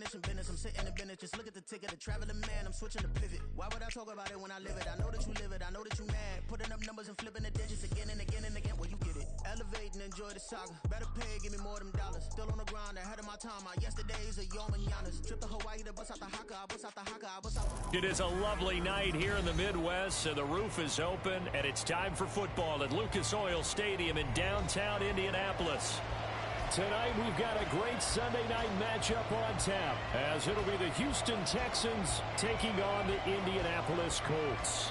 definition business. I'm sitting in business, just look at the ticket. A traveling man, I'm switching the pivot. Why would I talk about it when I live it? I know that you live it, I know that you mad. Putting up numbers and flipping the digits again and again and again. Well, you get it. Elevate and enjoy the saga. Better pay, give me more than dollars. Still on the grind, ahead of my time. My yesterdays are your mananas. Trip to Hawaii to bust out the haka. I bust out the haka. I bust out. It is a lovely night here in the Midwest, and the roof is open, and it's time for football at Lucas Oil Stadium in downtown Indianapolis. Tonight, we've got a great Sunday night matchup on tap, as it'll be the Houston Texans taking on the Indianapolis Colts.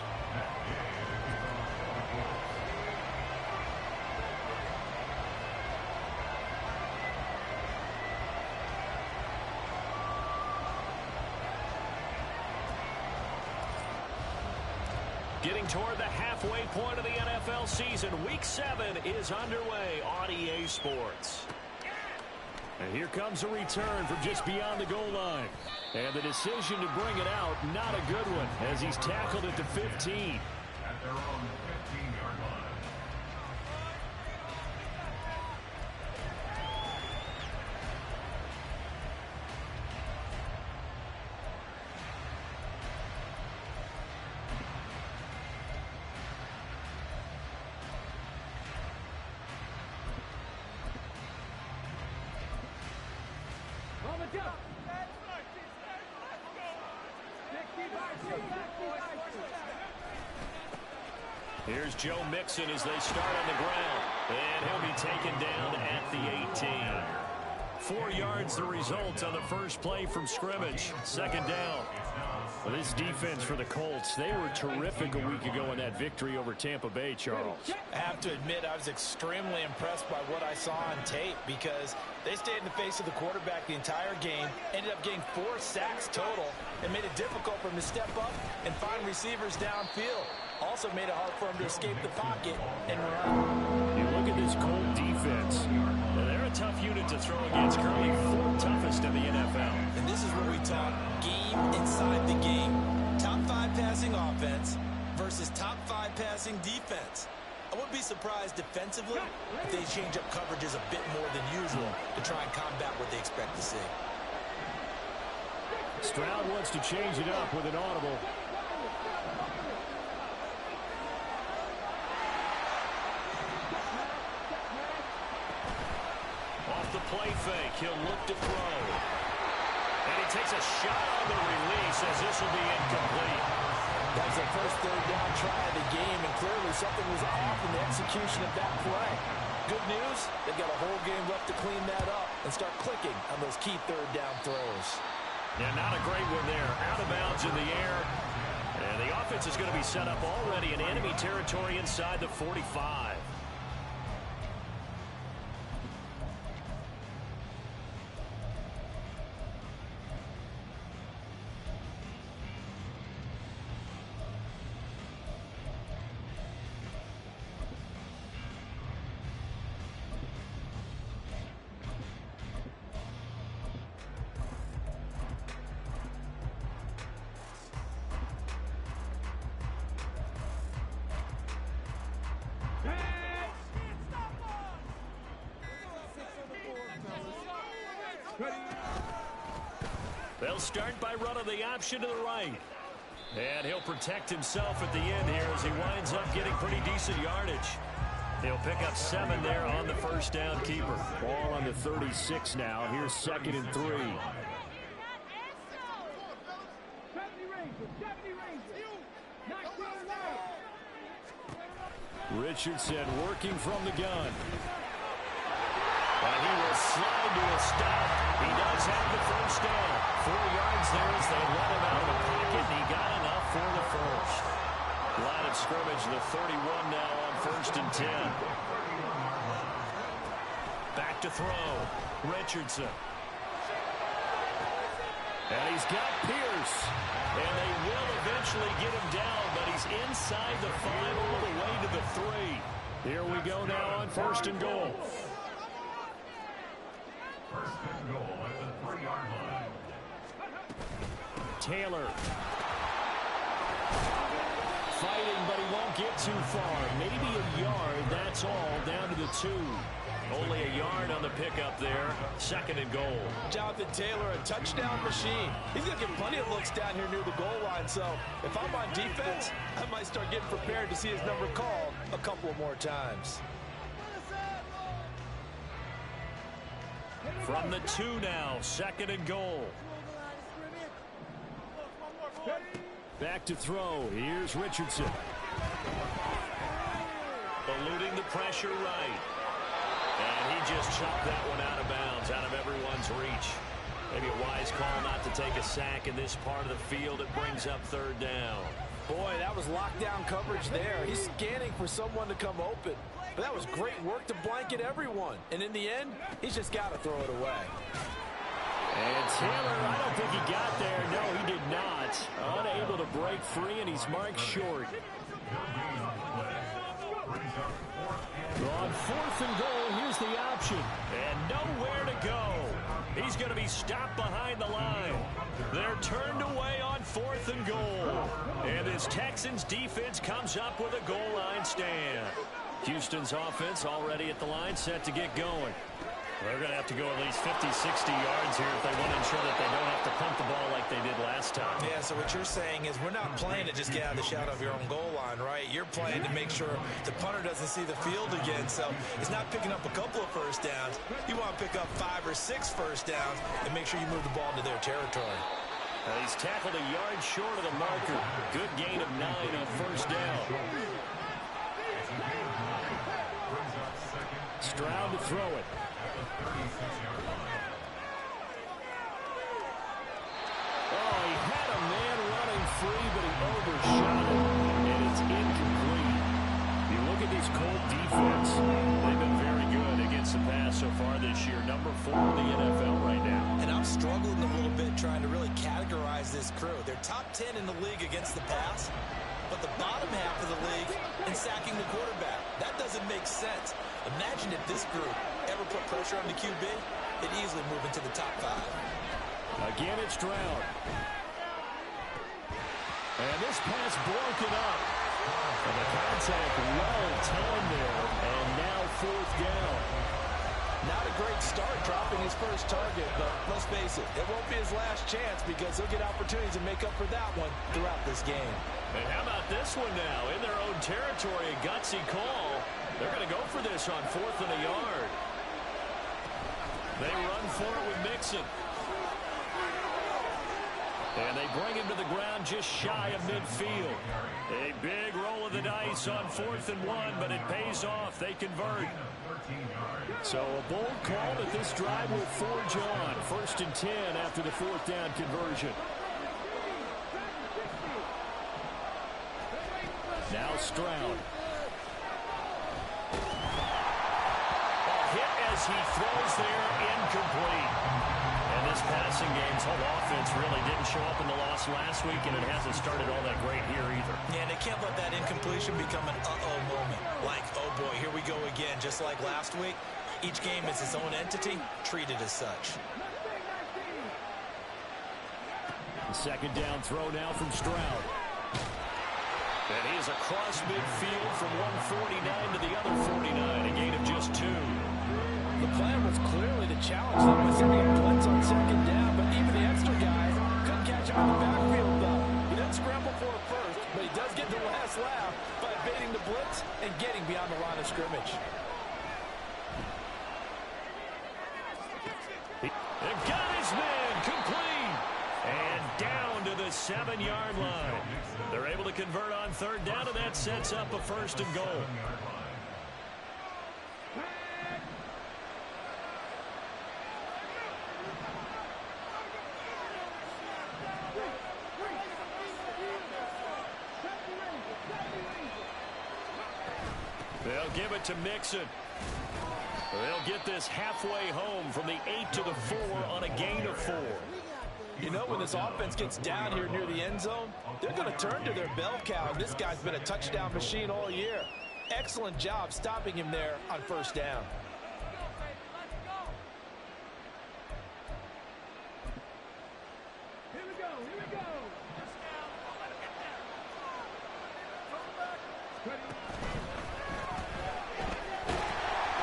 Getting toward the halfway point of the NFL season, Week 7 is underway on EA Sports. And here comes a return from just beyond the goal line. And the decision to bring it out, not a good one, as he's tackled at the 15. At their own 15-yard line. Here's Joe Mixon as they start on the ground. And he'll be taken down at the 18. 4 yards the result on the first play from scrimmage. Second down. Well, this defense for the Colts, they were terrific a week ago in that victory over Tampa Bay, Charles. I have to admit, I was extremely impressed by what I saw on tape because they stayed in the face of the quarterback the entire game, ended up getting 4 sacks total, and made it difficult for him to step up and find receivers downfield. Also made it hard for him to escape the pocket and run. You look at this Colt defense. Well, they're a tough unit to throw against, currently 4th toughest in the NFL. And this is where we talk game inside the game. Top 5 passing offense versus top 5 passing defense. I wouldn't be surprised defensively if they change up coverages a bit more than usual to try and combat what they expect to see. Stroud wants to change it up with an audible. Off the play fake, he'll look to throw. And he takes a shot on the release as this will be incomplete. That's the first third down try of the game, and clearly something was off in the execution of that play. Good news, they've got a whole game left to clean that up and start clicking on those key third down throws. Yeah, not a great one there. Out of bounds in the air. And the offense is going to be set up already in enemy territory inside the 45. They'll start by running the option to the right. And he'll protect himself at the end here as he winds up getting pretty decent yardage. He'll pick up 7 there on the first down keeper. Ball on the 36 now. Here's 2nd and 3. Richardson working from the gun. And he will slide to a stop. He does have the first down. 4 yards there as they let him out of the pocket, and he got enough for the first. Line of scrimmage, the 31 now on 1st and 10. Back to throw. Richardson. And he's got Pierce. And they will eventually get him down, but he's inside the 5 all the way to the 3. Here we go now on 1st and goal. 1st and goal at the 3-yard line. Taylor. Fighting, but he won't get too far. Maybe a yard, that's all, down to the 2. Only a yard on the pickup there. 2nd and goal. Jonathan Taylor, a touchdown machine. He's going to get plenty of looks down here near the goal line. So if I'm on defense, I might start getting prepared to see his number called a couple of more times. From the 2 now, 2nd and goal. Back to throw. Here's Richardson. Eluding the pressure right. And he just chopped that one out of bounds, out of everyone's reach. Maybe a wise call not to take a sack in this part of the field. It brings up 3rd down. Boy, that was lockdown coverage there. He's scanning for someone to come open. But that was great work to blanket everyone. And in the end, he's just got to throw it away. And Taylor, I don't think he got there. No, he did not. Unable to break free, and he's marked short. On 4th and goal, here's the option. And nowhere to go. He's going to be stopped behind the line. They're turned away on 4th and goal. And this Texans defense comes up with a goal line stand. Houston's offense already at the line, set to get going. They're going to have to go at least 50, 60 yards here if they want to ensure that they don't have to punt the ball like they did last time. Yeah, so what you're saying is we're not playing to just get out of the shadow of your own goal line, right? You're playing to make sure the punter doesn't see the field again. So it's not picking up a couple of first downs. You want to pick up 5 or 6 first downs and make sure you move the ball into their territory. He's tackled a yard short of the marker. Good gain of 9 on 1st down. Stroud to throw it. Oh, he had a man running free, but he overshot it, and it's incomplete. You look at this Colt defense, they've been very good against the pass so far this year. Number 4 in the NFL right now. And I'm struggling a little bit trying to really categorize this crew. They're top 10 in the league against the pass, but the bottom half of the league in sacking the quarterback. That doesn't make sense. Imagine if this group ever put pressure on the QB, they'd easily move into the top 5. Again, it's Stroud. And this pass broken up. And the contact well timed there. And now 4th down. Not a great start dropping his first target, but let's face it, it won't be his last chance because he'll get opportunities to make up for that one throughout this game. And how about this one now? In their own territory, a gutsy call. They're going to go for this on 4th and a yard. They run for it with Mixon. And they bring him to the ground just shy of midfield. A big roll of the dice on 4th and 1, but it pays off. They convert. So a bold call that this drive will forge on. 1st and 10 after the 4th down conversion. Now Stroud. A hit as he throws there, incomplete. And this passing game's whole offense really didn't show up in the loss last week, and it hasn't started all that great here either. Yeah, and they can't let that incompletion become an uh-oh moment. Like, oh boy, here we go again, just like last week. Each game is its own entity, treated as such. The 2nd down throw now from Stroud. And he is across midfield from 149 to the other 49, a gain of just 2. The plan was clearly to challenge them by sending a blitz on 2nd down, but even the extra guy couldn't catch him in the backfield, though. He didn't scramble for it first, but he does get the last laugh by baiting the blitz and getting beyond the line of scrimmage. And got his man complete. And down to the 7-yard line. They're able to convert on 3rd down, and that sets up a 1st and goal. They'll give it to Mixon. They'll get this halfway home from the 8 to the 4 on a gain of 4. You know, when this offense gets down here near the end zone, they're going to turn to their bell cow. This guy's been a touchdown machine all year. Excellent job stopping him there on 1st down.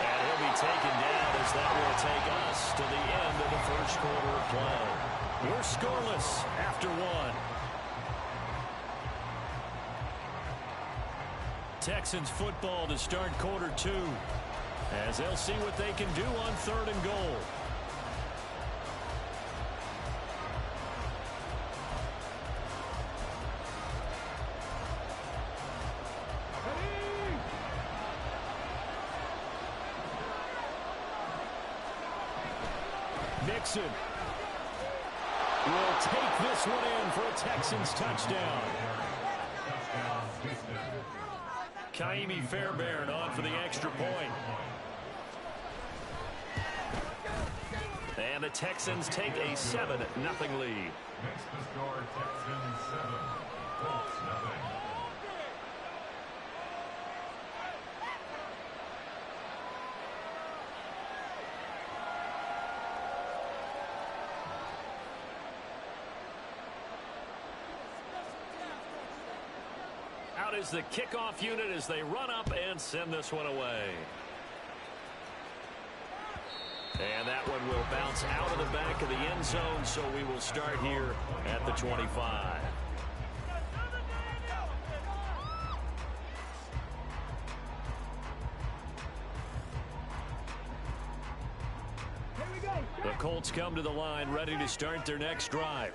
And he'll be taken quarter of play. We're scoreless after one. Texans football to start quarter two, as they'll see what they can do on 3rd and goal. Mixon will take this one in for a Texans touchdown. Kaimi Fairbairn on for the extra point. And the Texans take a 7-0 lead. Makes the score Texans 7, Colts nothing. Out is the kickoff unit as they run up and send this one away. And that one will bounce out of the back of the end zone, so we will start here at the 25. The Colts come to the line ready to start their next drive.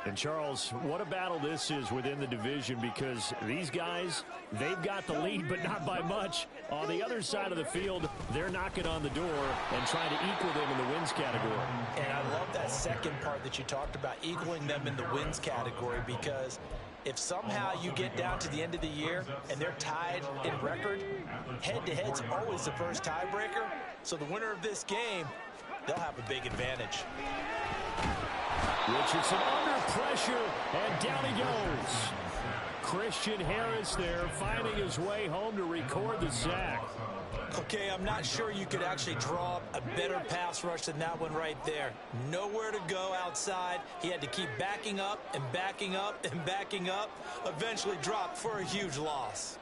And, Charles, what a battle this is within the division, because these guys, they've got the lead, but not by much. On the other side of the field, they're knocking on the door and trying to equal them in the wins category. And I love that second part that you talked about, equaling them in the wins category, because if somehow you get down to the end of the year and they're tied in record, head-to-head's always the first tiebreaker. So the winner of this game, they'll have a big advantage. Richardson under pressure, and down he goes. Christian Harris there finding his way home to record the sack. Okay, I'm not sure you could actually draw up a better pass rush than that one right there. Nowhere to go outside. He had to keep backing up and backing up and backing up. Eventually dropped for a huge loss.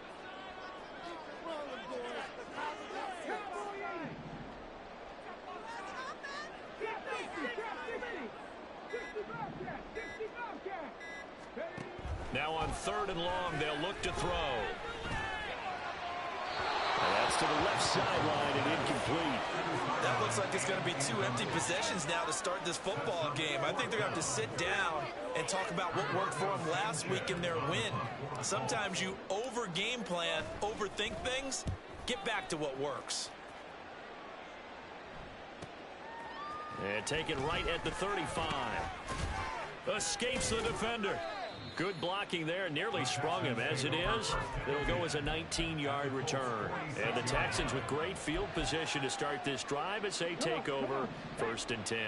Now on 3rd and long, they'll look to throw. And that's to the left sideline and incomplete. That looks like it's going to be 2 empty possessions now to start this football game. I think they're going to have to sit down and talk about what worked for them last week in their win. Sometimes you over-game plan, overthink things. Get back to what works. And taken right at the 35. Escapes the defender. Good blocking there, nearly sprung him. As it is, it'll go as a 19-yard return. And the Texans with great field position to start this drive as they take over 1st and 10.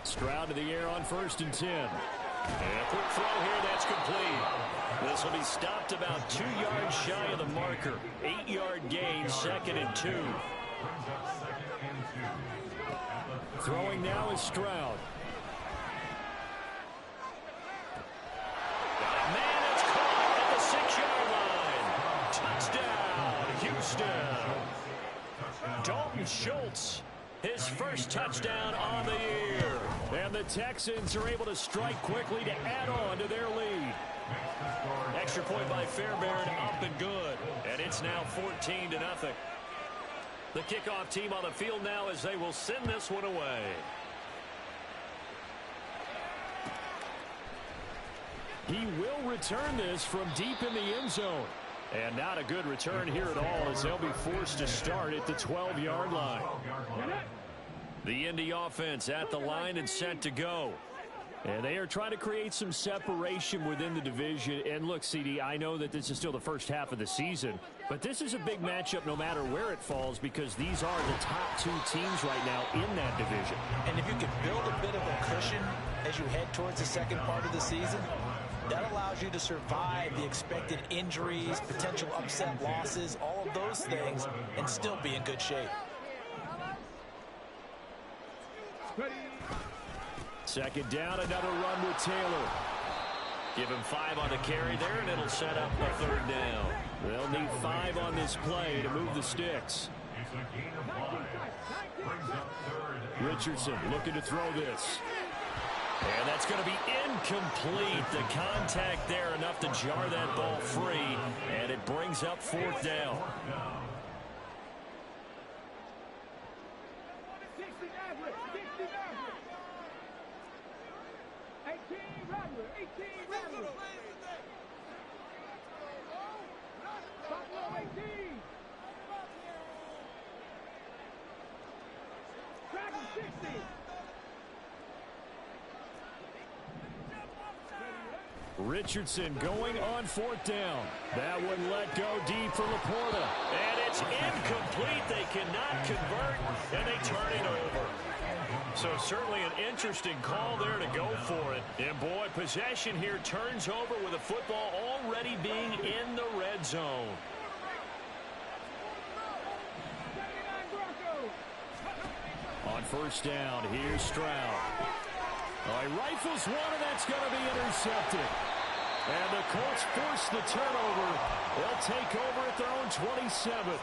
Stroud to the air on 1st and 10. And a quick throw here, that's complete. This will be stopped about 2 yards shy of the marker. 8-yard gain, 2nd and 2. Throwing now is Stroud. Man, it's caught at the 6-yard line. Touchdown, Houston. Dalton Schultz, his first touchdown on the year. And the Texans are able to strike quickly to add on to their lead. Extra point by Fairbairn, up and good. And it's now 14-0. The kickoff team on the field now as they will send this one away. He will return this from deep in the end zone. And not a good return here at all as they'll be forced to start at the 12-yard line. The Indy offense at the line and set to go. And they are trying to create some separation within the division. And look, CD, I know that this is still the first half of the season, but this is a big matchup no matter where it falls, because these are the top 2 teams right now in that division. And if you can build a bit of a cushion as you head towards the second part of the season, that allows you to survive the expected injuries, potential upset losses, all of those things, and still be in good shape. Second down, another run with Taylor. Give him 5 on the carry there, and it'll set up a 3rd down. They'll need 5 on this play to move the sticks. It's a gain of 5. Brings up 3rd. Richardson looking to throw this. And that's going to be incomplete. The contact there enough to jar that ball free, and it brings up 4th down. Richardson going on 4th down. That one let go deep for Laporta. And it's incomplete. They cannot convert, and they turn it over. So certainly an interesting call there to go for it. And boy, possession here turns over with the football already being in the red zone. On 1st down, here's Stroud. He rifles one, and that's going to be intercepted. And the Colts force the turnover. They'll take over at their own 27.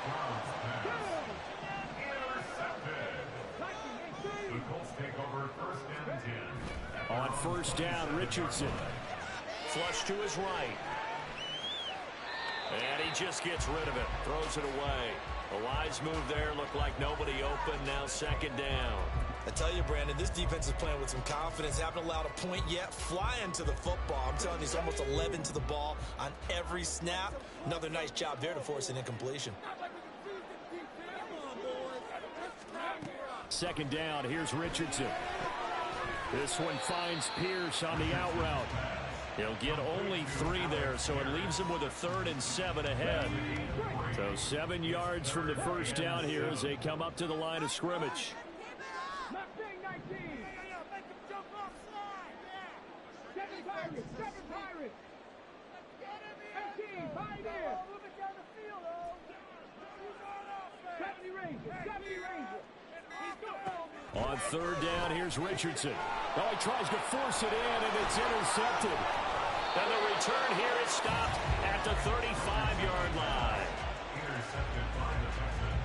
The Colts take over 1st and 10. On 1st down, Richardson. Flush to his right. And he just gets rid of it. Throws it away. A wise move there. Looked like nobody open. Now 2nd down. I tell you, Brandon, this defense is playing with some confidence. Haven't allowed a point yet. Flying to the football. I'm telling you, it's almost 11 to the ball on every snap. Another nice job there to force an incompletion. 2nd down. Here's Richardson. This one finds Pierce on the out route. He'll get only 3 there, so it leaves him with a 3rd and 7 ahead. So 7 yards from the 1st down here as they come up to the line of scrimmage. On 3rd down, here's Richardson. Oh, he tries to force it in, and it's intercepted. And the return here is stopped at the 35-yard line. Intercepted by the Texans.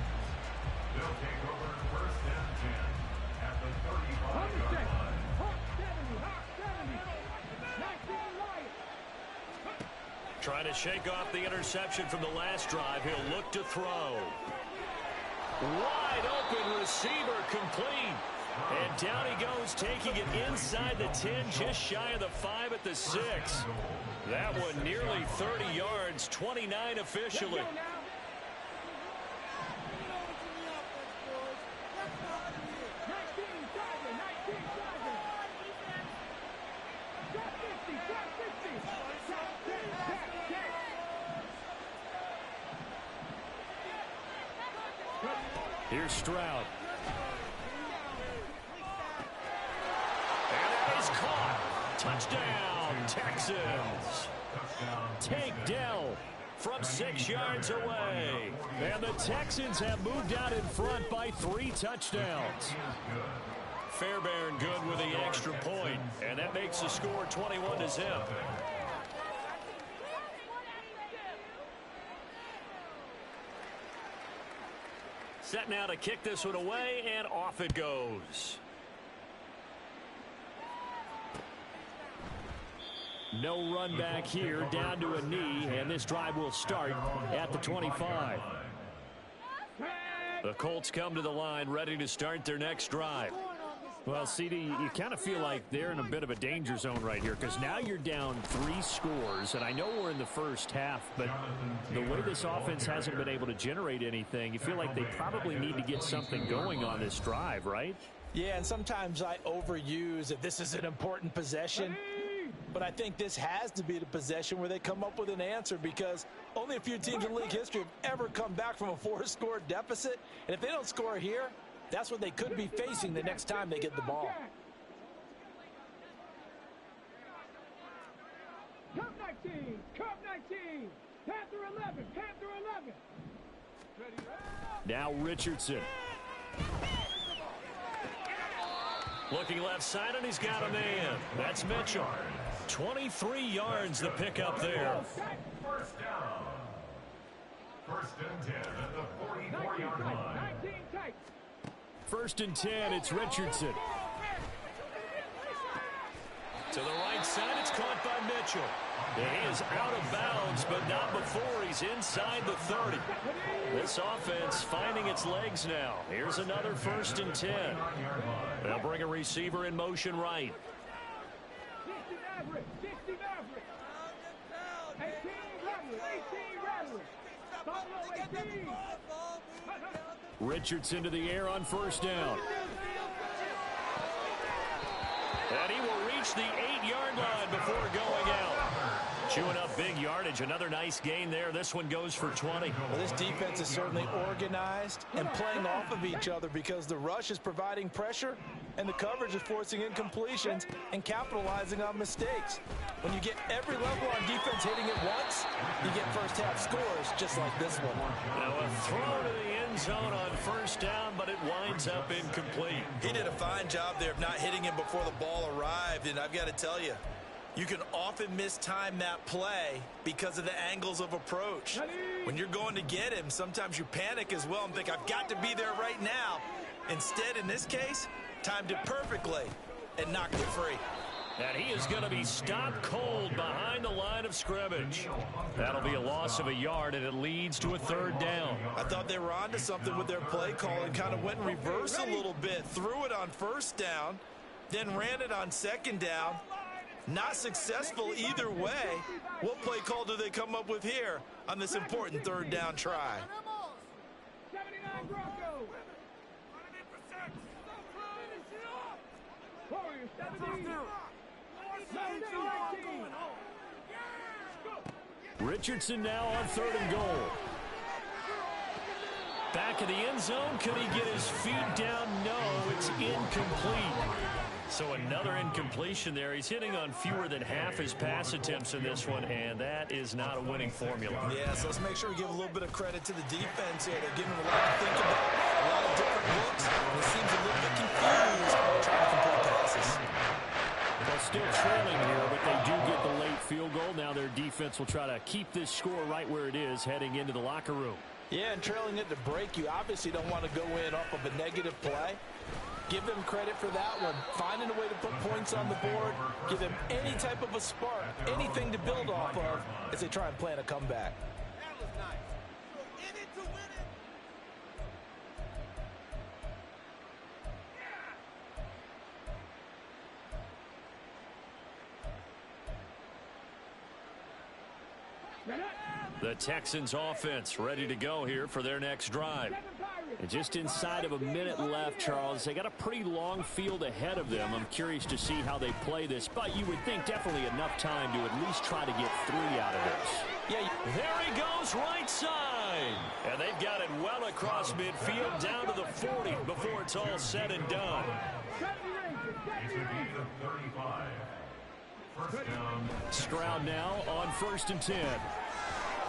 They'll take over 1st and 10 at the 35-yard line. Trying to shake off the interception from the last drive. He'll look to throw. Wide open receiver complete. And down he goes, taking it inside the 10, just shy of the 5 at the 6. That one nearly 30 yards, 29 officially. Here's Stroud. And that is caught. Touchdown, Texans. Tank Dell from 6 yards away. And the Texans have moved out in front by 3 touchdowns. Fairbairn good with the extra point. And that makes the score 21-0. Set now to kick this one away, and off it goes. No run back here, down to a knee, and this drive will start at the 25. The Colts come to the line, ready to start their next drive. Well, CD, you kind of feel like they're in a bit of a danger zone right here because now you're down 3 scores, and I know we're in the first half, but the way this offense hasn't been able to generate anything, you feel like they probably need to get something going on this drive, right? Yeah, and sometimes I overuse that this is an important possession, but I think this has to be the possession where they come up with an answer because only a few teams in league history have ever come back from a 4-score deficit, and if they don't score here, that's what they could be facing the next time they get the ball. Cup 19, Panther 11, Panther 11. Now Richardson. Looking left side, and he's got a man. That's Mitchell. 23 yards the pickup there. First down. First and 10 at the 44-yard line. 19 tight. First and 10, it's Richardson. To the right side, it's caught by Mitchell. He is out of bounds, but not before he's inside the 30. This offense finding its legs now. Here's another first and 10. They'll bring a receiver in motion right. 60 average. 60 average. 18 Rattler. 18 Rattler. Follow 18. Richardson to the air on first down. And he will reach the 8-yard line before going out. Chewing up big yardage. Another nice gain there. This one goes for 20. Well, this defense is certainly organized and playing off of each other because the rush is providing pressure and the coverage is forcing incompletions and capitalizing on mistakes. When you get every level on defense hitting it once, you get first-half scores just like this one. Now a throw to the end zone on first down, but it winds up incomplete. He did a fine job there of not hitting him before the ball arrived, and I've got to tell you, you can often mistime that play because of the angles of approach. When you're going to get him, sometimes you panic as well and think, I've got to be there right now. Instead, in this case, timed it perfectly and knocked it free. And he is going to be stopped cold behind the line of scrimmage. That'll be a loss of a yard, and it leads to a third down. I thought they were onto something with their play call and kind of went in reverse a little bit. Threw it on first down, then ran it on second down. Not successful either way. What play call do they come up with here on this important third down try? 79 Broncos. Warriors 70. Richardson now on third and goal. Back of the end zone. Could he get his feet down? No, it's incomplete. So another incompletion there. He's hitting on fewer than half his pass attempts in this one, and that is not a winning formula. Yeah, so let's make sure we give a little bit of credit to the defense here. They're giving him a lot to think about, a lot of different looks, and he seems a little bit confused trying to complete passes. Well, still trailing here, but they do get the late field goal. Now their defense will try to keep this score right where it is heading into the locker room. Yeah, and trailing it to break, you obviously don't want to go in off of a negative play. Give them credit for that one. Finding a way to put points on the board. Give them any type of a spark, anything to build off of as they try and plan a comeback. The Texans offense ready to go here for their next drive. And just inside of a minute left, Charles. They got a pretty long field ahead of them. I'm curious to see how they play this, but you would think definitely enough time to at least try to get 3 out of this. Yeah, there he goes right side. And they've got it well across midfield down to the 40 before it's all said and done. Stroud now on first and 10.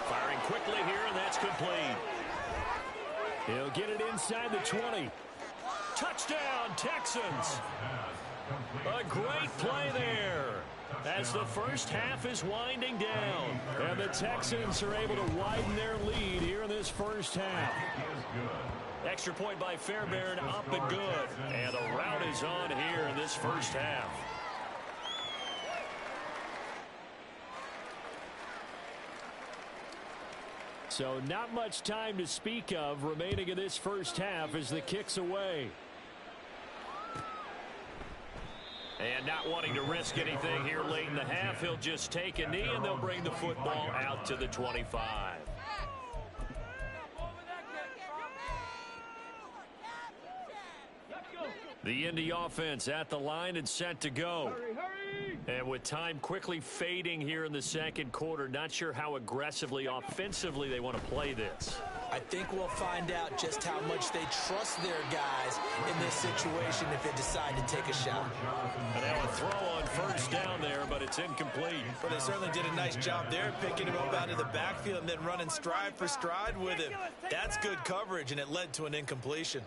Firing quickly here, and that's complete. He'll get it inside the 20. Touchdown, Texans. A great play there as the first half is winding down. And the Texans are able to widen their lead here in this first half. Extra point by Fairbairn, up and good. And the route is on here in this first half. So not much time to speak of remaining in this first half as the kick's away. And not wanting to risk anything here late in the half, he'll just take a knee and they'll bring the football out to the 25. The Indy offense at the line and set to go. And with time quickly fading here in the second quarter, not sure how aggressively, offensively they want to play this. I think we'll find out just how much they trust their guys in this situation if they decide to take a shot. And now a throw on first down there, but it's incomplete. Well, they certainly did a nice job there, picking him up out of the backfield and then running stride for stride with him. That's good coverage, and it led to an incompletion.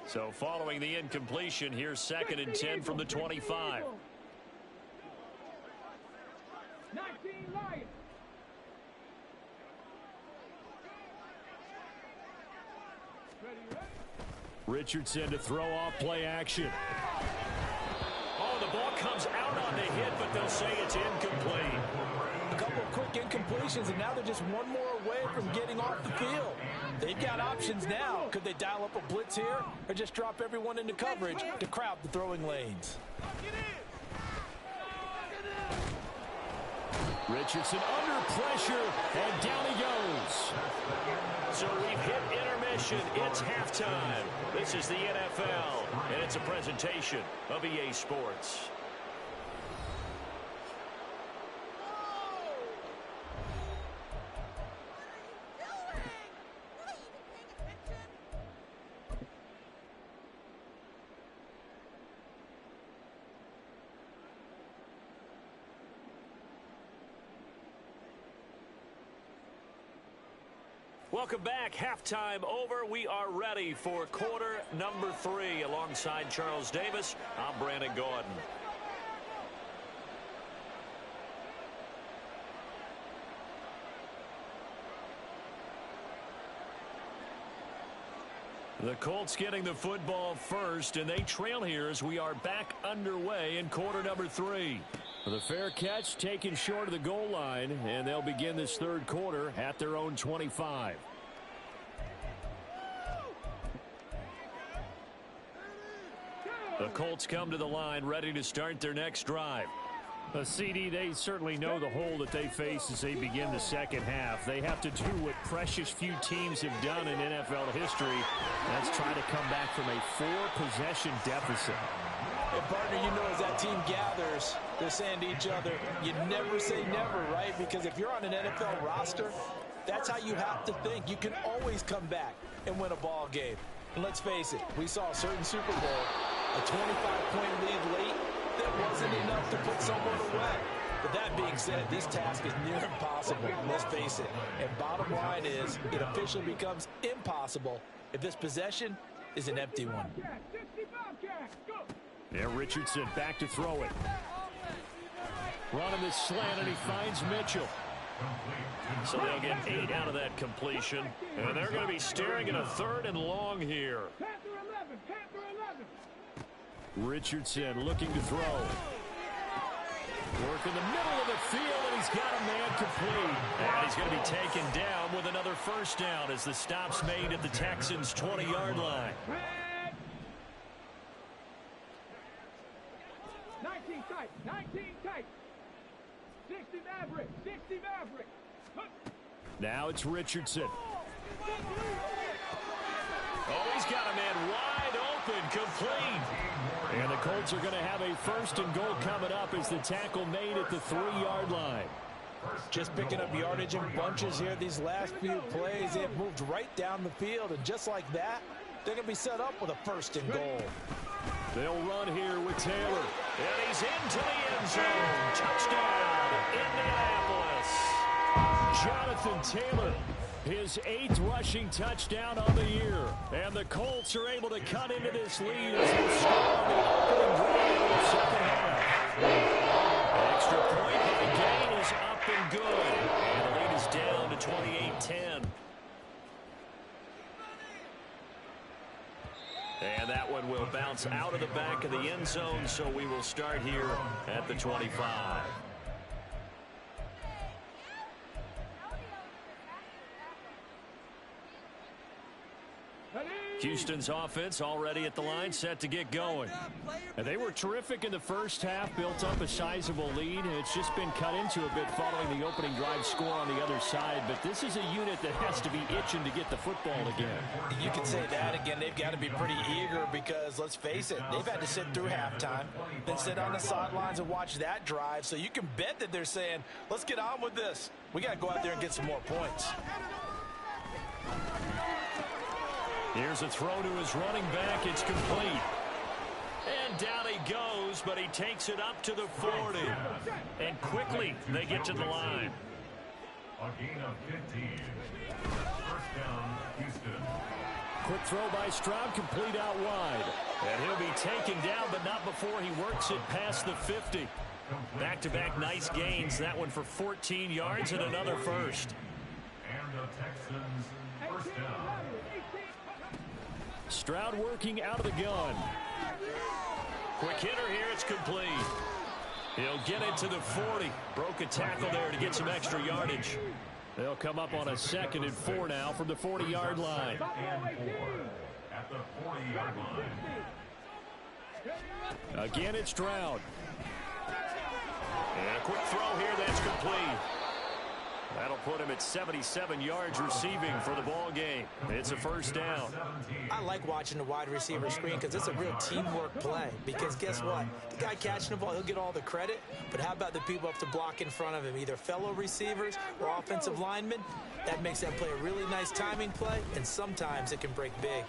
So following the incompletion, here's second and 10 from the 25. Lions. Richardson to throw off play action. Oh, the ball comes out on the hit, but they'll say it's incomplete. A couple of quick incompletions, and now they're just one more away from getting off the field. They've got options now. Could they dial up a blitz here or just drop everyone into coverage to crowd the throwing lanes? Richardson under pressure, and down he goes. So we've hit intermission. It's halftime. This is the NFL, and it's a presentation of EA Sports. Welcome back. Halftime over. We are ready for quarter number 3. Alongside Charles Davis, I'm Brandon Gordon. The Colts getting the football first, and they trail here as we are back underway in quarter number 3. The fair catch taken short of the goal line, and they'll begin this third quarter at their own 25. The Colts come to the line ready to start their next drive. CD, they certainly know the hole that they face as they begin the second half. They have to do what precious few teams have done in NFL history. That's try to come back from a 4-possession deficit. And partner, you know, as that team gathers, they're saying to each other, you never say never, right? Because if you're on an NFL roster, that's how you have to think. You can always come back and win a ball game. And let's face it, we saw a certain Super Bowl, a 25-point lead late, that wasn't enough to put someone away. But that being said, this task is near impossible. Let's face it. And bottom line is, it officially becomes impossible if this possession is an empty one. Yeah, Richardson back to throw it. Running this slant, and he finds Mitchell. So they'll get 8 out of that completion. And they're going to be staring at a 3rd and long here. Richardson looking to throw. Work in the middle of the field, and he's got a man complete. And he's going to be taken down with another first down as the stop's made at the Texans' 20-yard line. 19 tight. 60 Maverick. Now it's Richardson. Oh, he's got a man wide open, complete. And the Colts are going to have a 1st and goal coming up as the tackle made at the 3-yard line. Just picking up yardage in bunches here these last few plays. They've moved right down the field, and just like that, they're going to be set up with a 1st and goal. They'll run here with Taylor. And he's into the end zone. Touchdown, Indianapolis. Jonathan Taylor, his 8th rushing touchdown of the year. And the Colts are able to cut into this lead as they score on the opening drive of the second half. Extra point by Gain is up and good. And the lead is down to 28-10. And that one will bounce out of the back of the end zone, so we will start here at the 25. Houston's offense already at the line, set to get going. And they were terrific in the first half, built up a sizable lead, and it's just been cut into a bit following the opening drive score on the other side. But this is a unit that has to be itching to get the football again. You can say that again. They've got to be pretty eager because, let's face it, they've had to sit through halftime, then sit on the sidelines and watch that drive. So you can bet that they're saying, let's get on with this. We got to go out there and get some more points. Here's a throw to his running back. It's complete. And down he goes, but he takes it up to the 40. And quickly, they get to the line. A gain of 15. First down, Houston. Quick throw by Stroud, complete out wide. And he'll be taken down, but not before he works it past the 50. Back-to-back nice gains. That one for 14 yards and another first. And the Texans first down. Stroud working out of the gun. Quick hitter here. It's complete. He'll get it to the 40. Broke a tackle there to get some extra yardage. They'll come up on a 2nd and 4 now from the 40-yard line. And 4 at the 40-yard line. Again, it's Stroud. And a quick throw here. That's complete. That'll put him at 77 yards receiving for the ball game. It's a first down. I like watching the wide receiver screen because it's a real teamwork play. Because guess what? The guy catching the ball, he'll get all the credit. But how about the people up to block in front of him, either fellow receivers or offensive linemen? That makes that play a really nice timing play, and sometimes it can break big.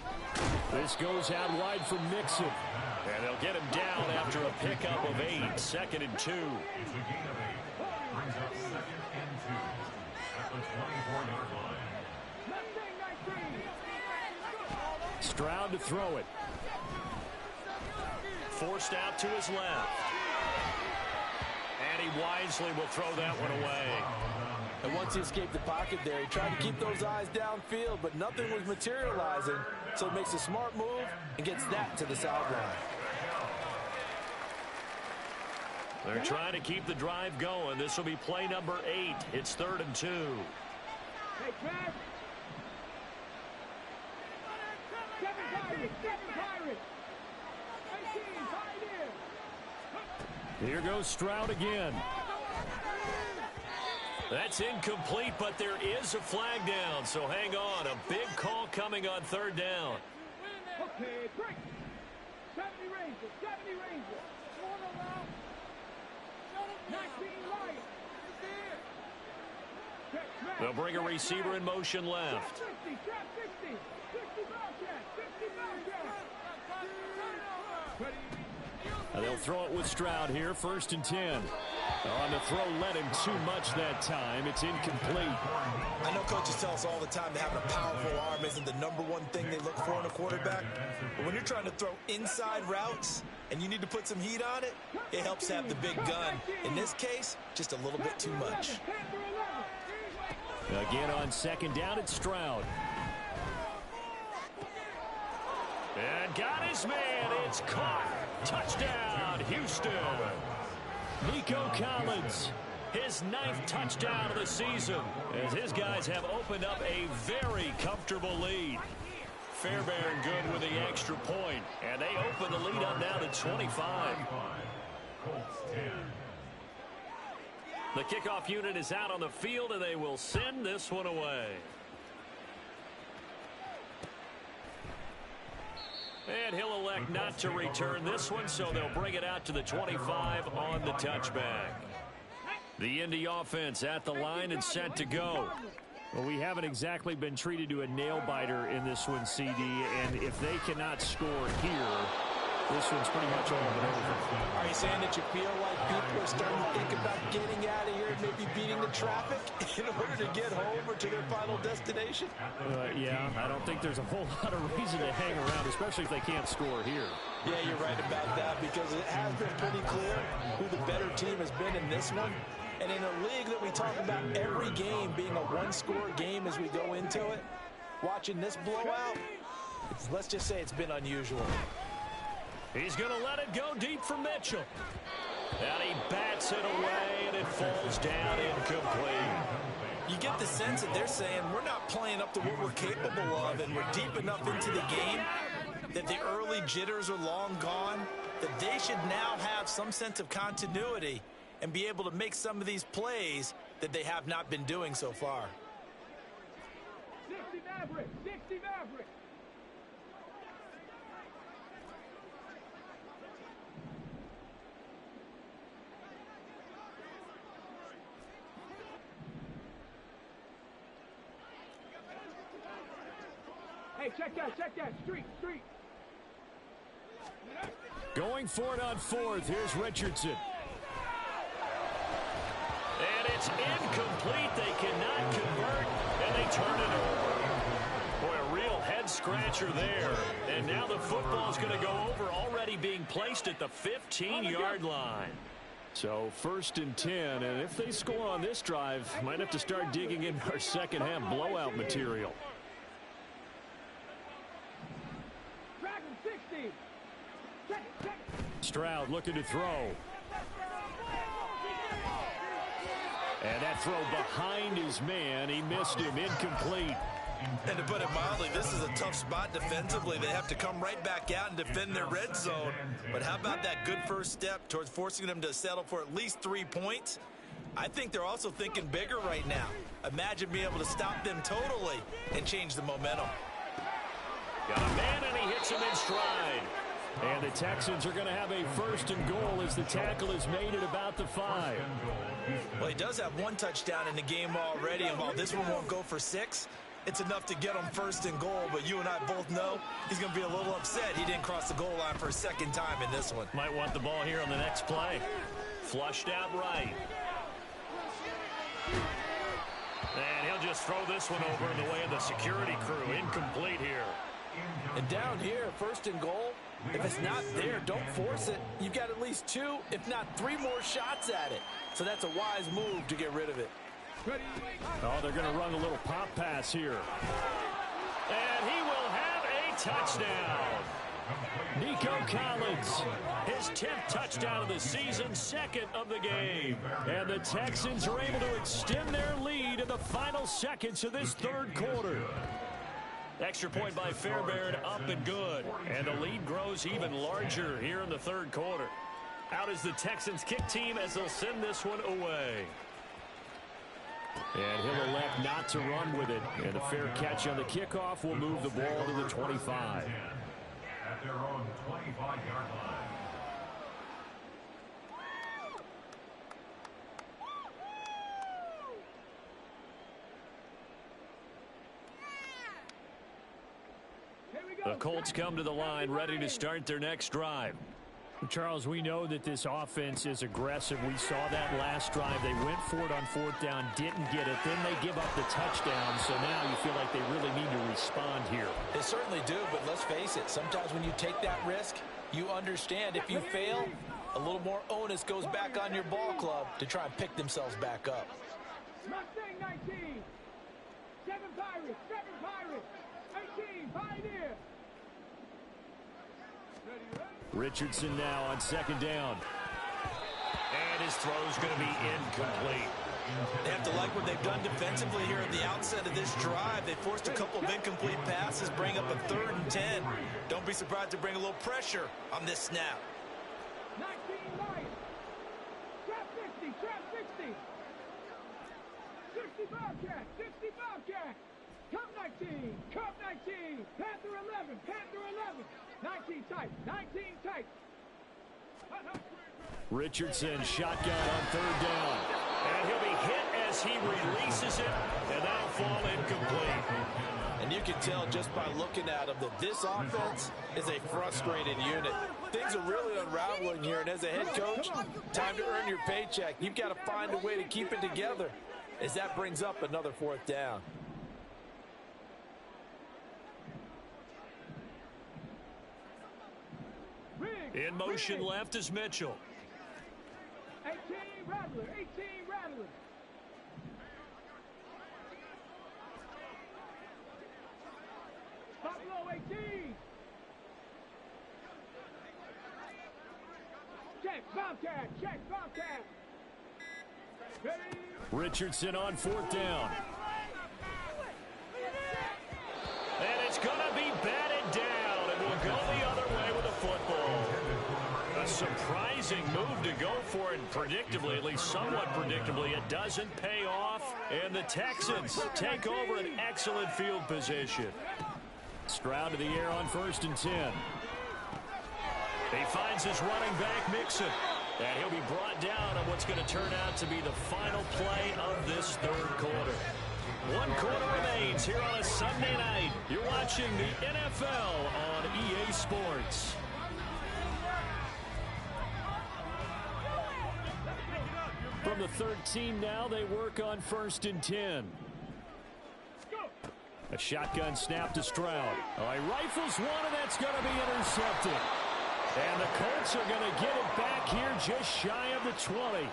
This goes out wide for Mixon. And they'll get him down after a pickup of 8. 2nd and 2. It's a gain of 8. Brings up 2nd and 2 at the 24-yard line. Stroud to throw it. Forced out to his left. And he wisely will throw that one away. And once he escaped the pocket there, he tried to keep those eyes downfield, but nothing was materializing. So he makes a smart move and gets that to the sideline. They're trying to keep the drive going. This will be play number 8. It's 3rd and 2. Hey, Trav. 7 Pirates, 7 Pirates. 18, tied in. Here goes Stroud again. That's incomplete, but there is a flag down, so hang on. A big call coming on 3rd down. Okay, break. 70 Rangers, 70 Rangers. 19 Lions. They'll bring a receiver in motion left. 60, 60, 60 Bobcat, 60 Bobcat. They'll throw it with Stroud here, 1st and 10. On the throw, led him too much that time. It's incomplete. I know coaches tell us all the time that having a powerful arm isn't the #1 thing they look for in a quarterback. But when you're trying to throw inside routes and you need to put some heat on it, it helps have the big gun. In this case, just a little bit too much. Again on 2nd down, it's Stroud. And got his man. It's caught. Touchdown, Houston. Nico Collins, his 9th touchdown of the season, as his guys have opened up a very comfortable lead. Fairbairn good with the extra point, and they open the lead up now to 25. Colts 10. The kickoff unit is out on the field, and they will send this one away. And he'll elect not to return this one, so they'll bring it out to the 25 on the touchback. The Indy offense at the line and set to go. Well, we haven't exactly been treated to a nail-biter in this one, CD, and if they cannot score here, this one's pretty much all but over. Are you saying that you feel like people are starting to think about getting out of here and maybe beating the traffic in order to get home or to their final destination? Yeah, I don't think there's a whole lot of reason to hang around, especially if they can't score here. Yeah, you're right about that, because it has been pretty clear who the better team has been in this one. And in a league that we talk about every game being a one-score game as we go into it, watching this blowout, let's just say it's been unusual. He's going to let it go deep for Mitchell. And he bats it away, and it falls down incomplete. You get the sense that they're saying we're not playing up to what we're capable of, and we're deep enough into the game that the early jitters are long gone, that they should now have some sense of continuity and be able to make some of these plays that they have not been doing so far. 60 Maverick, 60 Maverick. Hey, check that, street. Going for it on 4th. Here's Richardson. And it's incomplete. They cannot convert, and they turn it over. Boy, a real head-scratcher there. And now the football's going to go over, already being placed at the 15-yard line. So 1st and 10, and if they score on this drive, might have to start digging in our second half blowout material. Stroud looking to throw. And that throw behind his man. He missed him. Incomplete. And to put it mildly, this is a tough spot defensively. They have to come right back out and defend their red zone. But how about that good first step towards forcing them to settle for at least 3 points? I think they're also thinking bigger right now. Imagine being able to stop them totally and change the momentum. Got a man, and he hits him in stride. And the Texans are going to have a 1st and goal as the tackle is made at about the 5. Well, he does have 1 touchdown in the game already, and while this one won't go for 6, it's enough to get him 1st and goal. But you and I both know he's going to be a little upset he didn't cross the goal line for a 2nd time in this one. Might want the ball here on the next play. Flushed out right. And he'll just throw this one over in the way of the security crew. Incomplete here. And down here, 1st and goal, if it's not there, don't force it. You've got at least 2, if not 3 more shots at it. So that's a wise move to get rid of it. Oh, they're going to run a little pop pass here. And he will have a touchdown. Nico Collins, his 10th touchdown of the season, 2nd of the game. And the Texans are able to extend their lead in the final seconds of this 3rd quarter. Extra point by Fairbairn, up and good. And the lead grows even larger here in the 3rd quarter. Out is the Texans kick team as they'll send this one away. And he'll elect not to run with it. And a fair catch on the kickoff will move the ball to the 25. At their own 25-yard line. The Colts come to the line ready to start their next drive. Charles, we know that this offense is aggressive. We saw that last drive. They went for it on 4th down, didn't get it. Then they give up the touchdown. So now you feel like they really need to respond here. They certainly do, but let's face it. Sometimes when you take that risk, you understand if you fail, a little more onus goes back on your ball club to try and pick themselves back up. Mustang 19. 7 Pirates. 7 Pirates. 18 Pioneer. Richardson now on 2nd down. And his throw's going to be incomplete. They have to like what they've done defensively here at the outset of this drive. They forced a couple of incomplete passes, bring up a 3rd and 10. Don't be surprised to bring a little pressure on this snap. 19 Lions. Trap 50. Trap 60. 60 Bobcat. 60 Bobcat. Cup 19. Cup 19. Panther 11. Panther 11. 19 tight. 19 tight. Richardson shotgun on 3rd down. And he'll be hit as he releases it. And that'll fall incomplete. And you can tell just by looking at him that this offense is a frustrated unit. Things are really unraveling here. And as a head coach, time to earn your paycheck. You've got to find a way to keep it together as that brings up another 4th down. In motion left is Mitchell. 18 Rattler. 18 Rattler. Buffalo 18. Check Bobcat. Check Bobcat. Ready. Richardson on 4th down. And it's going to be batted down. And will go the other way with the football. A surprising move to go for it, predictably, at least somewhat predictably. It doesn't pay off, and the Texans take over an excellent field position. Stroud to the air on 1st and 10. He finds his running back, Mixon, and he'll be brought down on what's going to turn out to be the final play of this 3rd quarter. 1 quarter remains here on a Sunday night. You're watching the NFL on EA Sports. From the 13 now, they work on 1st and 10. A shotgun snap to Stroud. Oh, he rifles one, and that's going to be intercepted. And the Colts are going to get it back here just shy of the 20.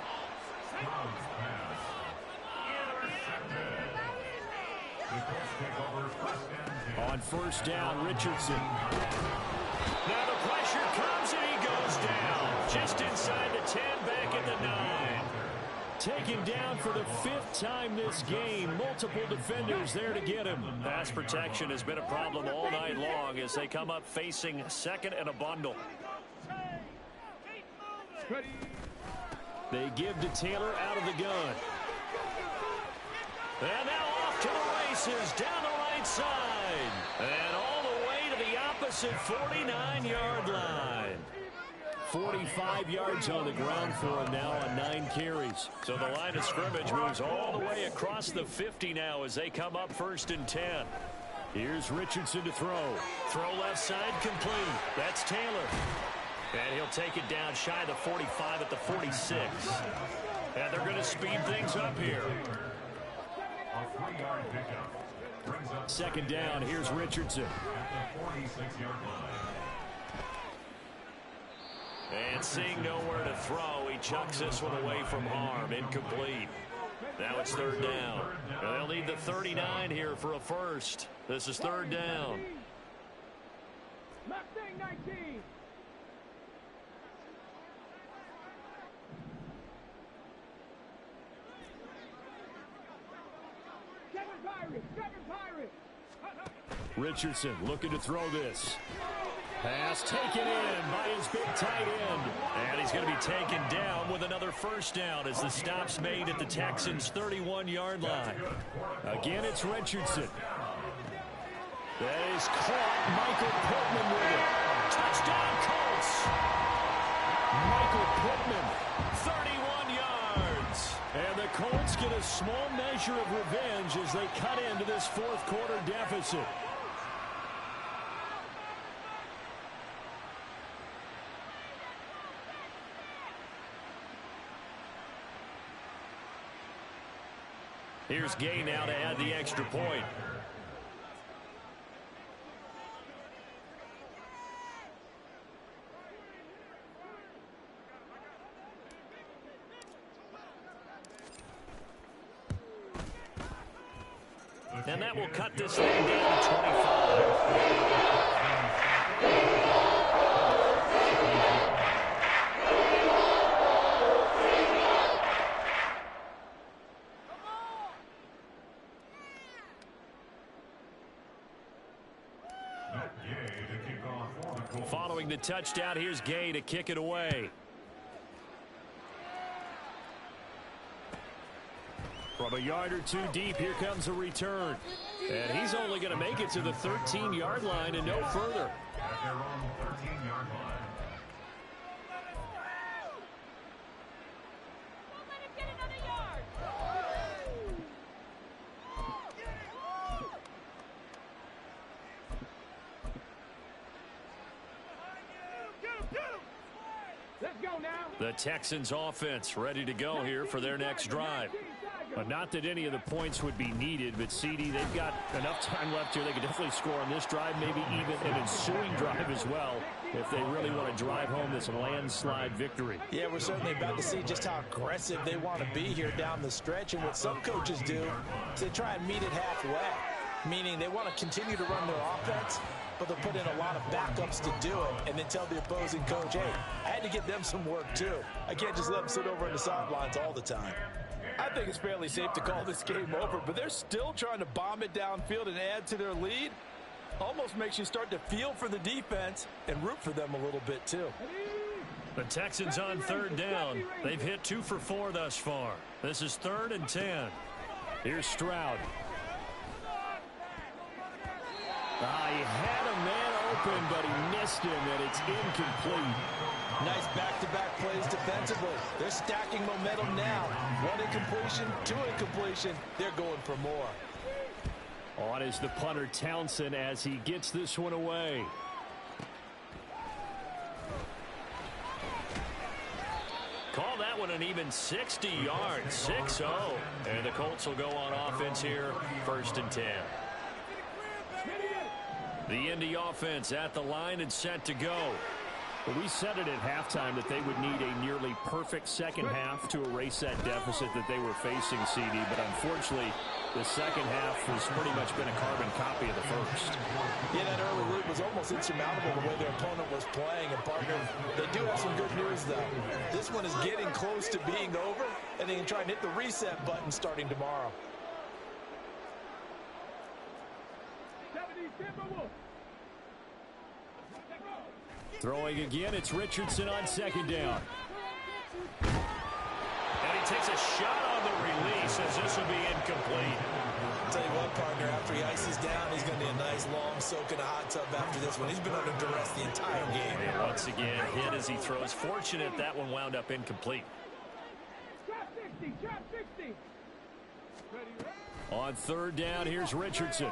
On first down, Richardson. Now the pressure comes and he goes down. Just inside the 10, back at the 9. Taken down for the 5th time this game. Multiple defenders there to get him. Pass protection has been a problem all night long as they come up facing second and a bundle. They give to Taylor out of the gun. And now off to the races down the right side. And all the way to the opposite 49-yard line. 45 yards on the ground for him now on 9 carries. So the line of scrimmage moves all the way across the 50 now as they come up 1st and 10. Here's Richardson to throw. Throw left side complete. That's Taylor. And he'll take it down shy of the 45 at the 46. And they're going to speed things up here. A 3-yard pickup brings up 2nd down. Here's Richardson. at the 46-yard line. And seeing nowhere to throw, he chucks this one away from harm. Incomplete. Now it's 3rd down. And they'll need the 39 here for a first. This is 3rd down. Left thing 19. Seven Pirates. Richardson looking to throw this. Pass taken in by his big tight end. And he's going to be taken down with another first down as the stop's made at the Texans' 31-yard line. Again, it's Richardson. That is caught. Michael Pittman with it. Touchdown, Colts. Michael Pittman. 31 yards. And the Colts get a small measure of revenge as they cut into this 4th quarter deficit. Here's Gay now to add the extra point. And that will cut this thing down to 25. Following the touchdown, here's Gay to kick it away. From a yard or 2 deep, here comes a return. And he's only going to make it to the 13-yard line and no further. At their own 13-yard line. Let's go now. The Texans offense ready to go here for their next drive. But not that any of the points would be needed, but CD, they've got enough time left here. They could definitely score on this drive, maybe even an ensuing drive as well, if they really want to drive home this landslide victory. Yeah, we're certainly about to see just how aggressive they want to be here down the stretch. And what some coaches do is they try and meet it halfway, meaning they want to continue to run their offense, but they'll put in a lot of backups to do it and then tell the opposing coach, hey, I had to get them some work too. I can't just let them sit over on the sidelines all the time. I think it's fairly safe to call this game over, but they're still trying to bomb it downfield and add to their lead. Almost makes you start to feel for the defense and root for them a little bit too. The Texans on 3rd down. They've hit 2 for 4 thus far. This is 3rd and 10. Here's Stroud. He had a man open, but he missed him, and it's incomplete. Nice back-to-back plays defensively. They're stacking momentum now. 1 incompletion, 2 incompletion. They're going for more. On is the punter Townsend as he gets this one away. Call that one an even 60 yards, 6-0. And the Colts will go on offense here, 1st and 10. The Indy offense at the line and set to go. Well, we said it at halftime that they would need a nearly perfect second half to erase that deficit that they were facing, CD. But unfortunately, the second half has pretty much been a carbon copy of the first. Yeah, that early lead was almost insurmountable the way their opponent was playing. And, partner, they do have some good news, though. This one is getting close to being over, and they can try and hit the reset button starting tomorrow. Throwing again, it's Richardson on second down. And he takes a shot on the release as this will be incomplete. I'll tell you what, partner, after he ices down, he's going to need a nice long soak in a hot tub after this one. He's been under duress the entire game. And once again, hit as he throws. Fortunate that one wound up incomplete. Drop 60. On third down, here's Richardson.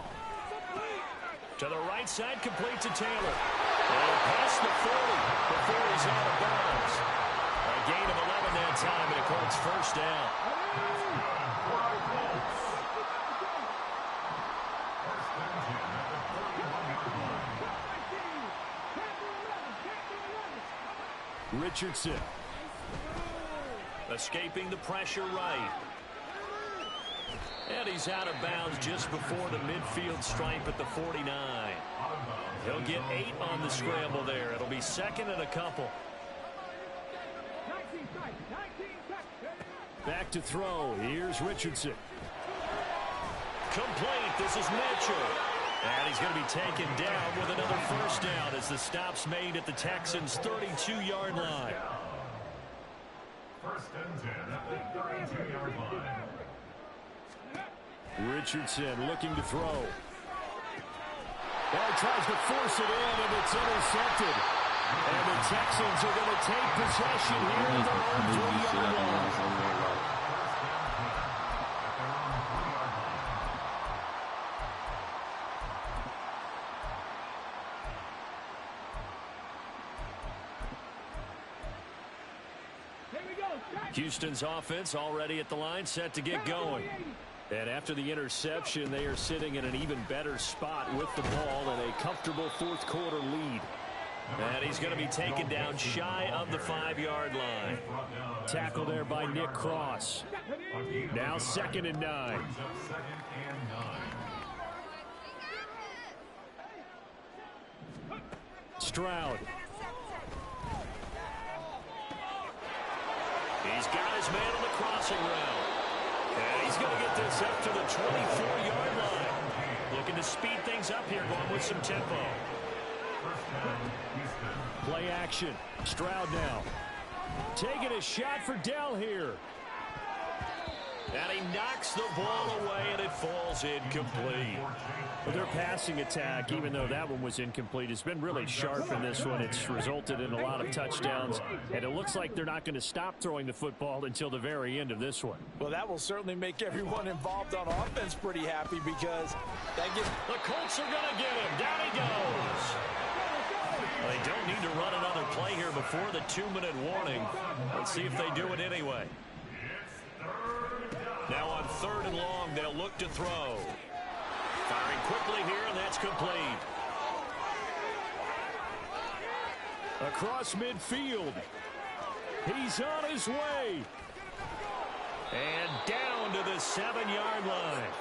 To the right side, complete to Taylor. And past the 40 before he's out of bounds. A gain of 11 that time, and it Colts first down. Richardson. Escaping the pressure right. And he's out of bounds just before the midfield stripe at the 49. He'll get 8 on the scramble there. It'll be second and a couple. Back to throw. Here's Richardson. Complete. This is Mitchell. And he's going to be taken down with another first down as the stop's made at the Texans' 32-yard line. First and 10 at the 32-yard line. Richardson looking to throw. Ball tries to force it in, and it's intercepted. And the Texans are going to take possession here at their own 3-yard line. Houston's offense already at the line, set to get going. And after the interception, they are sitting in an even better spot with the ball and a comfortable fourth quarter lead. And he's going to be taken down shy of the 5-yard line. Tackle there by Nick Cross. Now 2nd and 9. Stroud. He's got his man on the crossing route. And he's going to get this up to the 24-yard line. Looking to speed things up here, going with some tempo. Play action. Stroud now. Taking a shot for Dell here. And he knocks the ball away, and it falls incomplete. Well, their passing attack, even though that one was incomplete, has been really sharp in this one. It's resulted in a lot of touchdowns, and it looks like they're not going to stop throwing the football until the very end of this one. Well, that will certainly make everyone involved on offense pretty happy because that gives... The Colts are going to get him. Down he goes. Well, they don't need to run another play here before the 2-minute warning. Let's see if they do it anyway. Now on 3rd and long, they'll look to throw. Firing quickly here, and that's complete. Across midfield. He's on his way. And down to the 7-yard line.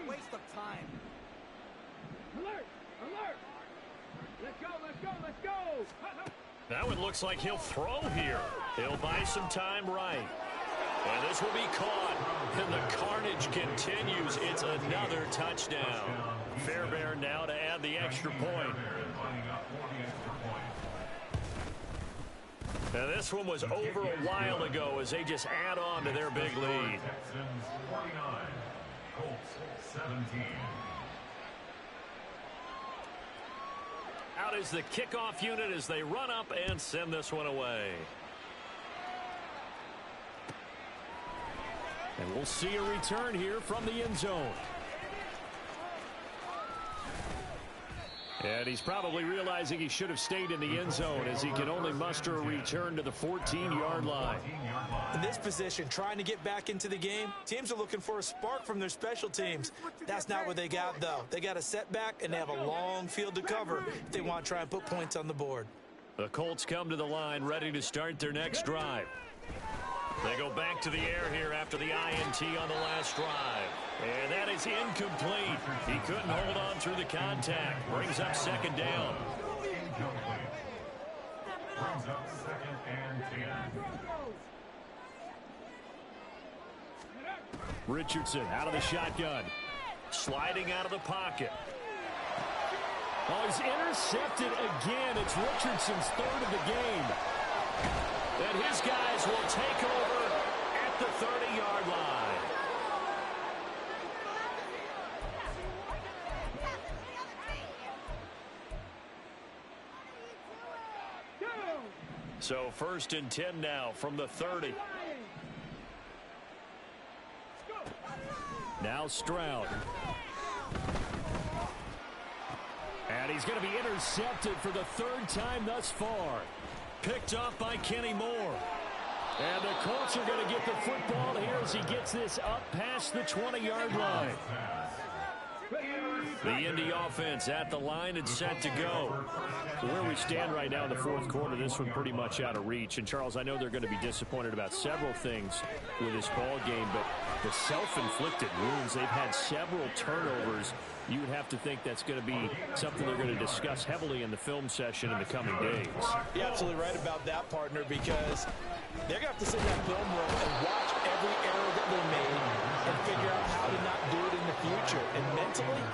Waste of time. Alert! Alert! Let's go, let's go, let's go! Now it looks like he'll throw here. He'll buy some time right. And this will be caught. And the carnage continues. It's another touchdown. Fairbairn now to add the extra point. Now this one was over a while ago as they just add on to their big lead. Texans 49, Colts 17. Out is the kickoff unit as they run up and send this one away. And we'll see a return here from the end zone. And he's probably realizing he should have stayed in the end zone as he can only muster a return to the 14-yard line. In this position, trying to get back into the game, teams are looking for a spark from their special teams. That's not what they got, though. They got a setback, and they have a long field to cover if they want to try and put points on the board. The Colts come to the line ready to start their next drive. They go back to the air here after the INT on the last drive. And that is incomplete. He couldn't hold on through the contact. Brings up second down. Incomplete. Brings up 2nd and 10. Richardson out of the shotgun. Sliding out of the pocket. Oh, he's intercepted again. It's Richardson's third of the game. And his guys will take over at the 30-yard line. So 1st and 10 now from the 30. Now Stroud. And he's going to be intercepted for the 3rd time thus far. Picked off by Kenny Moore. And the Colts are going to get the football here as he gets this up past the 20-yard line. The Indy offense at the line and set to go. So where we stand right now in the 4th quarter, this one pretty much out of reach. And, Charles, I know they're going to be disappointed about several things with this ball game, but the self-inflicted wounds, they've had several turnovers. You would have to think that's going to be something they're going to discuss heavily in the film session in the coming days. You're absolutely right about that, partner, because they're going to have to sit in that film room and watch every error that they made and figure out how to not do it in the future. And mentally,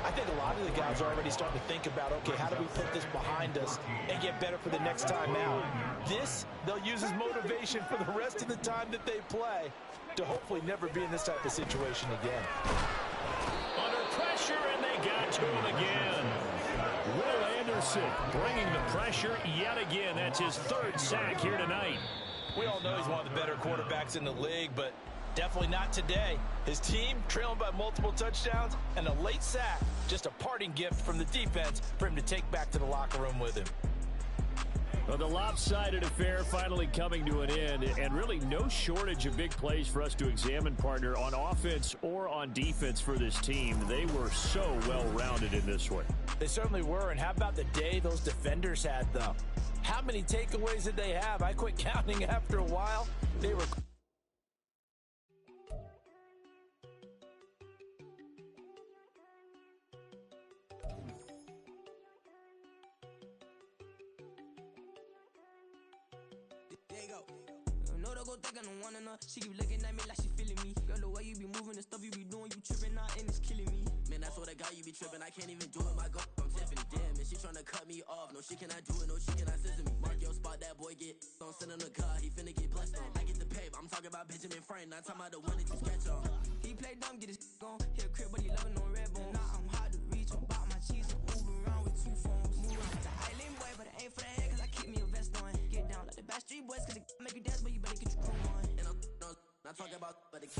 I think a lot of the guys are already starting to think about, okay, how do we put this behind us and get better for the next time out? This, they'll use as motivation for the rest of the time that they play to hopefully never be in this type of situation again. Under pressure, and they got to him again. Will Anderson Bringing the pressure yet again. That's his 3rd sack here tonight. We all know he's one of the better quarterbacks in the league, but definitely not today. His team trailing by multiple touchdowns and a late sack. Just a parting gift from the defense for him to take back to the locker room with him. Well, the lopsided affair finally coming to an end, and really no shortage of big plays for us to examine, partner, on offense or on defense for this team. They were so well-rounded in this one. They certainly were, and how about the day those defenders had, though? How many takeaways did they have? I quit counting after a while. They were... She keep looking at me like she feeling me. Girl, the way you be moving, the stuff you be doing, you tripping out and it's killing me. Man, that's what I got, you be tripping. I can't even do it, my girl. I'm Tiffany, damn, and she tryna cut me off. No, she cannot do it, no, she cannot scissor me. Mark your spot, that boy get on, send him the car, he finna get blessed on. I get the paper, I'm talking about Benjamin Franklin, not talking about the one that you sketch on. He play dumb, get his on. Hit a crib, but he loving on red bone. Nah, I'm hard to reach, I'm about my cheese, I'm moving around with 2 phones. Move around the island boy, but it ain't for the head, cause I keep me a vest on. Get down like the Backstreet Boys, cause it make you dance, but you better get your groove on. And I'm not talking about, but it's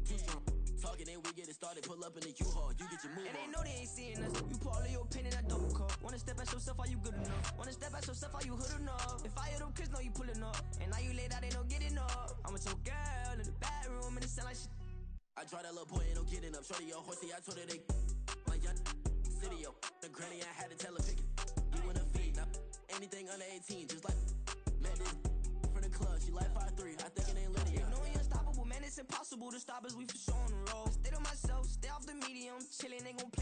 too strong. Talking, then we get it started. Pull up in the U-Haul, you get your move. And they know they ain't seeing us. You pull all of your pin in that double cup. Wanna step at yourself, are you good enough? Wanna step at yourself, are you hood enough? If I hear them kids, know you pulling up. And now you laid out, they don't get enough. I'm with your girl in the bedroom, and it sound like shit. I draw that little boy, ain't no getting up. Shorty your horsey, I told her they like young city, yo. The granny, I had to tell her pick it. You wanna feed, now anything under 18, just like met this from the club. She like 5'3", I think it ain't lit yet. No, we unstoppable, man, it's impossible to stop us, we for sure on the road. Stay to myself, stay off the medium, chillin', they gon' play.